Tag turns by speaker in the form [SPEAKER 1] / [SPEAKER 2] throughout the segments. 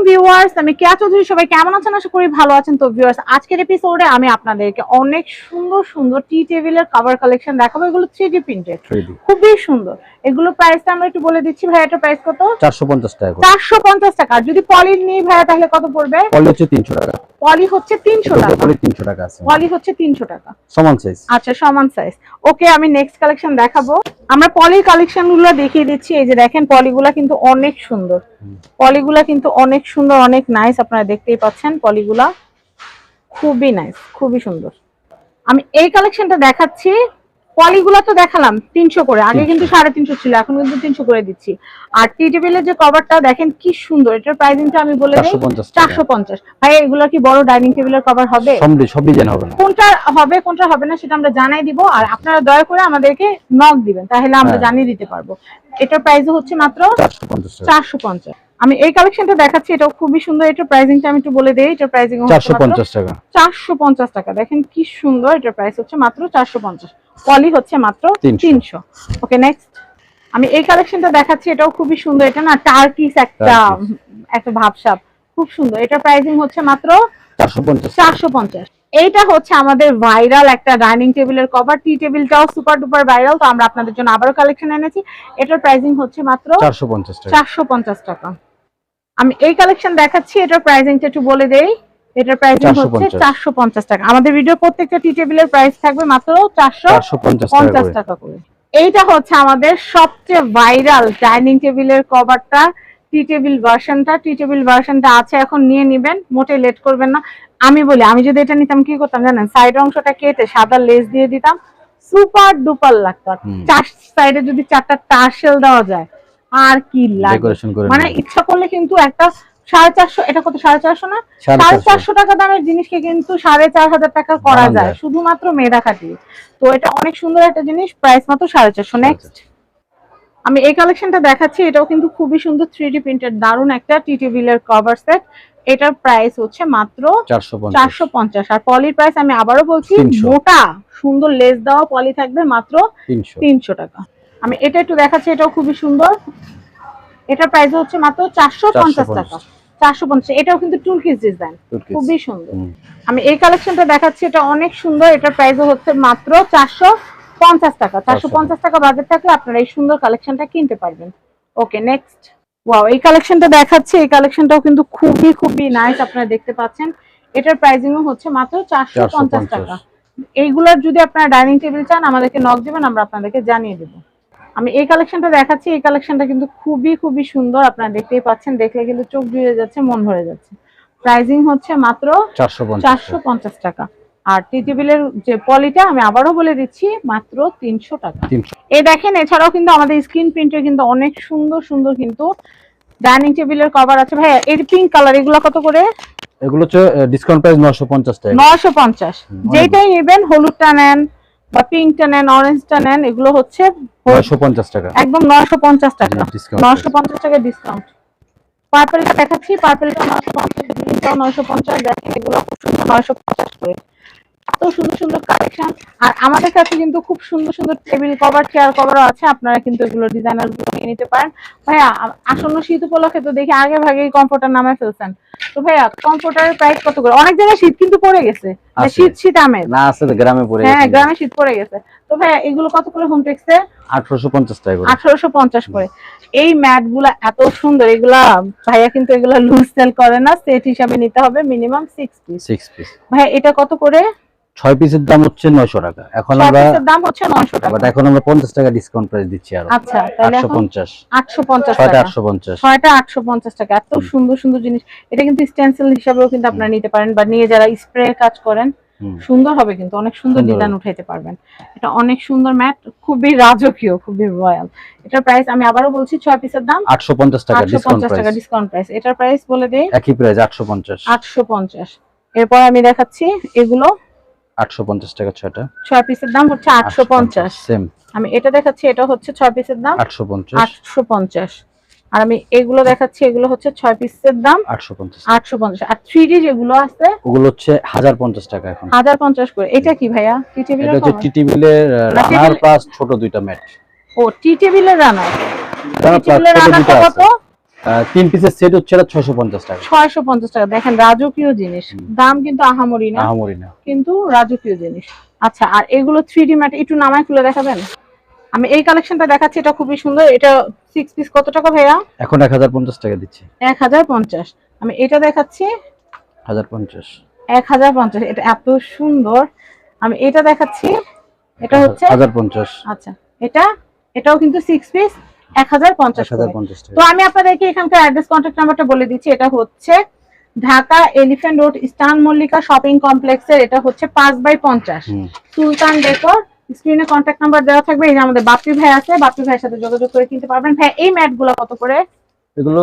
[SPEAKER 1] Viewers, আমি কেয়া চৌধুরী। সবাই কেমন আছেন? আশা করি ভালো আছেন। তো ভিউয়ার্স, আজকের এপিসোডে আমি আপনাদেরকে অনেক সুন্দর সুন্দর টি টেবিলের কভার কালেকশন দেখাবো। এগুলো 3D প্রিন্টেড, খুবই সুন্দর। এগুলো প্রাইসটা আমরা একটু বলে দিচ্ছি। ভাই, এটা প্রাইস কত?
[SPEAKER 2] 450 টাকা।
[SPEAKER 1] 450 টাকা। আর যদি পলি নিই ভাইয়া, তাহলে কত পড়বে?
[SPEAKER 2] পলি হচ্ছে 300 টাকা।
[SPEAKER 1] পলি হচ্ছে 300 টাকা।
[SPEAKER 2] পলি 300 টাকা আছে।
[SPEAKER 1] পলি হচ্ছে 300 টাকা,
[SPEAKER 2] সমান সাইজ।
[SPEAKER 1] আচ্ছা, সমান সাইজ। ওকে, আমি নেক্সট কালেকশন দেখাবো। আমরা পলি কালেকশন গুলো দেখিয়ে দিচ্ছি। এই যে দেখেন, পলিগুলা কিন্তু অনেক সুন্দর। পলিগুলা কিন্তু অনেক সুন্দর, অনেক নাইস। আপনারা দেখতেই পাচ্ছেন, পলিগুলা খুবই নাইস, খুবই সুন্দর। আমি এই কালেকশনটা দেখাচ্ছি। পলিগুলা তো দেখালাম 300 করে, আগে কিন্তু 350 ছিল, এখন কিন্তু 300 করে দিচ্ছি। আর টি টেবিলের যে কভারটা দেখেন কি সুন্দর, এটার প্রাইসিংটা আমি বলে দেই 450। ভাই, এগুলো কি বড় ডাইনিং টেবিলের কভার হবে?
[SPEAKER 2] সব ডিজাইন হবে না।
[SPEAKER 1] কোনটা হবে কোনটা হবে না সেটা আমরা জানাই দিব। আর আপনারা দয়া করে আমাদেরকে নক দিবেন, তাহলে আমরা জানিয়ে দিতে পারবো। এটার প্রাইস হচ্ছে মাত্র 450। আমি এই কালেকশনটা দেখাচ্ছি, এটাও খুবই সুন্দর। এটার প্রাইসিংটা আমি একটু বলে দেই। এটার প্রাইসিং হচ্ছে
[SPEAKER 2] 450 টাকা।
[SPEAKER 1] 450 টাকা। দেখেন কি সুন্দর, এটার প্রাইস হচ্ছে মাত্র 450। পলি হচ্ছে মাত্র 300। ওকে, নেক্সট আমি এই কালেকশনটা দেখাচ্ছি। এটাও খুবই সুন্দর। এটা না টার্কিস একটা ভাবসাব, খুব সুন্দর। এটার প্রাইসিং হচ্ছে মাত্র 450। এইটা হচ্ছে আমাদের ভাইরাল একটা ডাইনিং টেবিলের কভার। টি টেবিলটাও সুপার ডুপার ভাইরাল, তো আমরা আপনাদের জন্য আবারও কালেকশন এনেছি। এটার প্রাইসিং হচ্ছে মাত্র 450 টাকা। আমি এই কালেকশন দেখাচ্ছি, এটার প্রাইসিংটা একটু বলে দেই। এটার প্রাইসিং হচ্ছে 450 টাকা। আমাদের ভিডিও প্রত্যেকটা টি টেবিলের প্রাইস থাকবে মাত্র 450 টাকা করে। এইটা হচ্ছে আমাদের সবচেয়ে ভাইরাল ডাইনিং টেবিলের কভারটা, টি টেবিল ভার্সনটা আছে, এখন নিয়ে নেবেন, মোটেই লেট করবেন না। আমি বলি, আমি যদি এটা নিতাম কি করতাম জানেন? সাইড অংশটা কেটে সাদা লেস দিয়ে দিতাম, সুপার ডুপার লাগতো। চার সাইডে যদি 4টা টার্সেল দেওয়া যায়, আর কি লাগে। মানে ইচ্ছা করলে কিন্তু একটা 450, এটা কত? 450 না, 450 টাকা দামের জিনিসকে কিন্তু 4500 টাকা করা যায় শুধুমাত্র মেধা খাটিয়ে। তো এটা অনেক সুন্দর একটা জিনিস, প্রাইস মাত্র 450। নেক্সট আমি এই কালেকশনটা দেখাচ্ছি। এটাও কিন্তু খুবই সুন্দর, 3D প্রিন্টেড, দারুণ একটা টি টেবিলের কভার সেট। এটার প্রাইস হচ্ছে মাত্র 450। আর পলির প্রাইস আমি আবারও বলছি, মোটা সুন্দর লেস দেওয়া পলি থাকবে মাত্র 300 টাকা। আমি এটা একটু দেখাচ্ছি। এটাও খুবই সুন্দর। এটার প্রাইস হচ্ছে মাত্র 450 টাকা। 450। এটাও কিন্তু টুলকিস ডিজাইন, খুবই সুন্দর। আমি এই কালেকশনটা দেখাচ্ছি। এটা অনেক সুন্দর। এটার প্রাইস হচ্ছে মাত্র 450 টাকা। 450 টাকা বাজেট থাকলে আপনারা এই সুন্দর কালেকশনটা কিনতে পারবেন। ওকে, নেক্সট। ওয়াও, এই কালেকশনটা দেখাচ্ছি। এই কালেকশনটাও কিন্তু খুবই খুবই নাইস, আপনারা দেখতে পাচ্ছেন। এটার প্রাইসিংও হচ্ছে মাত্র 450 টাকা। এইগুলোর যদি আপনারা ডাইনিং টেবিল চান, আমাদেরকে নক দিবেন, আমরা আপনাদেরকে জানিয়ে দেব। আমি এই কালেকশনটা দেখাচ্ছি। এই কালেকশনটা কিন্তু খুবই খুবই সুন্দর, আপনারা দেখতেই পাচ্ছেন। দেখলে কিন্তু চোখ জুড়ে যাচ্ছে, মন ভরে যাচ্ছে। প্রাইসিং হচ্ছে মাত্র 450 টাকা। আর টি টেবিলের যে পলিটা আমি আবারও বলে দিচ্ছি, মাত্র 300 টাকা। এই দেখেন, এছাড়াও কিন্তু আমাদের স্ক্রিন প্রিন্টের কিন্তু অনেক সুন্দর সুন্দর কিন্তু ডাইনিং টেবিলের কভার আছে। ভাই, এই পিঙ্ক কালার, এগুলো কত করে?
[SPEAKER 2] এগুলো হচ্ছে ডিসকাউন্ট প্রাইস 950 টাকা।
[SPEAKER 1] 950। যেটাই নেবেন, হলুদটা নেন বা পিঙ্কটা নেন, অরেঞ্জটা নেন, এগুলো হচ্ছে
[SPEAKER 2] 950 টাকা, একদম
[SPEAKER 1] 950 টাকা। 950 টাকা ডিসকাউন্ট। পার্পলটা দেখাচ্ছি। পার্পলটা 950, গ্রিনটাও 950। দেখেন, এগুলো খুব সুন্দর, 950 করে। এত সুন্দর সুন্দর কালেকশন। আর আমাদের কাছে কিন্তু খুব সুন্দর সুন্দর টেবিল কভার, চেয়ার কভারও আছে। আপনারা কিন্তু এগুলো ডিজাইনার গুলো নিয়ে নিতে পারেন। ভাইয়া, আসন্ন শীত উপলক্ষে তো দেখি আগে ভাগেই কমফোর্টার নামে ফেলছেন। তো ভাইয়া, কমফোর্টারের প্রাইস কত করে? অনেক জায়গায় শীত কিন্তু পড়ে গেছে, শীত আমেজ
[SPEAKER 2] না আছে, গ্রামে পড়ে গেছে।
[SPEAKER 1] হ্যাঁ, গ্রামে শীত পড়ে গেছে। তো ভাইয়া, এগুলো কত করে হোমটেক্সে?
[SPEAKER 2] 1850 টাকা করে।
[SPEAKER 1] 1850 করে। এই ম্যাট গুলা এত সুন্দর, এগুলা ভাইয়া কিন্তু এগুলা লুজ সেল করে না, সেট হিসাবে নিতে হবে, মিনিমাম 6 পিস। ভাইয়া, এটা কত করে?
[SPEAKER 2] 6 পিসের দাম হচ্ছে 900 টাকা। এখন আমরা
[SPEAKER 1] 6 পিসের দাম হচ্ছে 900 টাকা।
[SPEAKER 2] বাট এখন আমরা 50 টাকা ডিসকাউন্ট প্রাইস দিচ্ছি। আর
[SPEAKER 1] আচ্ছা, তাহলে 850
[SPEAKER 2] টাকা।
[SPEAKER 1] 6টা 850 টাকা। এত সুন্দর সুন্দর জিনিস। এটা কিন্তু স্টেনসিল হিসাবেও কিন্তু আপনারা নিতে পারেন, বা নিয়ে যারা স্প্রে কাজ করেন, সুন্দর হবে কিন্তু, অনেক সুন্দর ডিজাইন উঠাইতে পারবেন। এটা অনেক সুন্দর ম্যাট, খুবই রাজকীয়, খুবই রয়্যাল। এটার প্রাইস আমি আবারও বলছি, 6 পিসের দাম
[SPEAKER 2] 850 টাকা
[SPEAKER 1] ডিসকাউন্ট প্রাইস। এটার প্রাইস বলে দেই,
[SPEAKER 2] একই প্রাইস 850।
[SPEAKER 1] এরপর আমি দেখাচ্ছি এগুলো
[SPEAKER 2] 850 টাকা।
[SPEAKER 1] 6 পিসের দাম হচ্ছে 850।
[SPEAKER 2] সেম।
[SPEAKER 1] আমি এটা দেখাচ্ছি, এটা হচ্ছে 6 পিসের দাম 850। আর আমি এগুলো দেখাচ্ছি, এগুলো হচ্ছে 6 পিসের দাম 850। আর 3D যেগুলো আছে
[SPEAKER 2] ওগুলো হচ্ছে 1050 টাকা। এখন
[SPEAKER 1] 1050 করে। এটা কি ভাইয়া? টি টেবিলের?
[SPEAKER 2] এটা হচ্ছে টি টেবিলের রানার প্লাস ছোট দুইটা ম্যাট।
[SPEAKER 1] ও, টি টেবিলের রানার। টি টেবিলের রানারটা কত?
[SPEAKER 2] 3 পিসের সেট হচ্ছে এটা 650 টাকা।
[SPEAKER 1] 650 টাকা। দেখেন রাজকীয় জিনিস, দাম কিন্তু আহামরি না, কিন্তু রাজকীয় জিনিস। আচ্ছা, আর এগুলো 3D ম্যাট একটু নামায় খুলে দেখাবেন? আমি এই কালেকশনটা দেখাচ্ছি, এটা খুবই সুন্দর। এটা 6 পিস কত টাকা ভাইয়া?
[SPEAKER 2] এখন 1050 টাকা দিচ্ছি।
[SPEAKER 1] 1050। আমি এটা দেখাচ্ছি
[SPEAKER 2] 1050।
[SPEAKER 1] 1050, এটা এত সুন্দর। আমি এটা দেখাচ্ছি, এটা হচ্ছে
[SPEAKER 2] 1050।
[SPEAKER 1] আচ্ছা, এটাও কিন্তু 6 পিস 1050 টাকা। তো আমি আপনাদেরকে এখানকার অ্যাড্রেস, কন্টাক্ট নাম্বারটা বলে দিচ্ছি। এটা হচ্ছে Dhaka elephant road, eastern Mallika shopping কমপ্লেক্সের, এটা হচ্ছে 5/50 সুলতান ডেকোর। স্ক্রিনে কন্টাক্ট নাম্বার দেওয়া থাকবে। এই যে আমাদের বাপি ভাই আছে, বাপি ভাইয়ের সাথে যোগাযোগ করে কিনতে পারবেন। ভাই এই ম্যাটগুলো কত করে?
[SPEAKER 2] এগুলো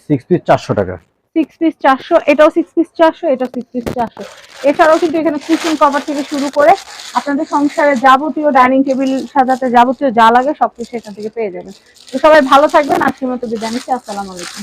[SPEAKER 2] 6 পিস 400 টাকা।
[SPEAKER 1] 6 পিস 400, এটাও 6 পিস 400, এটাও 6 পিস 400। এছাড়াও কিন্তু এখানে কিচেন কভার থেকে শুরু করে আপনাদের সংসারে যাবতীয় ডাইনিং টেবিল সাজাতে যাবতীয় যা লাগে সবকিছু এখান থেকে পেয়ে যাবেন। তো সবাই ভালো থাকবেন, আজকের মতো বিদায় নিচ্ছি। আসসালামু আলাইকুম।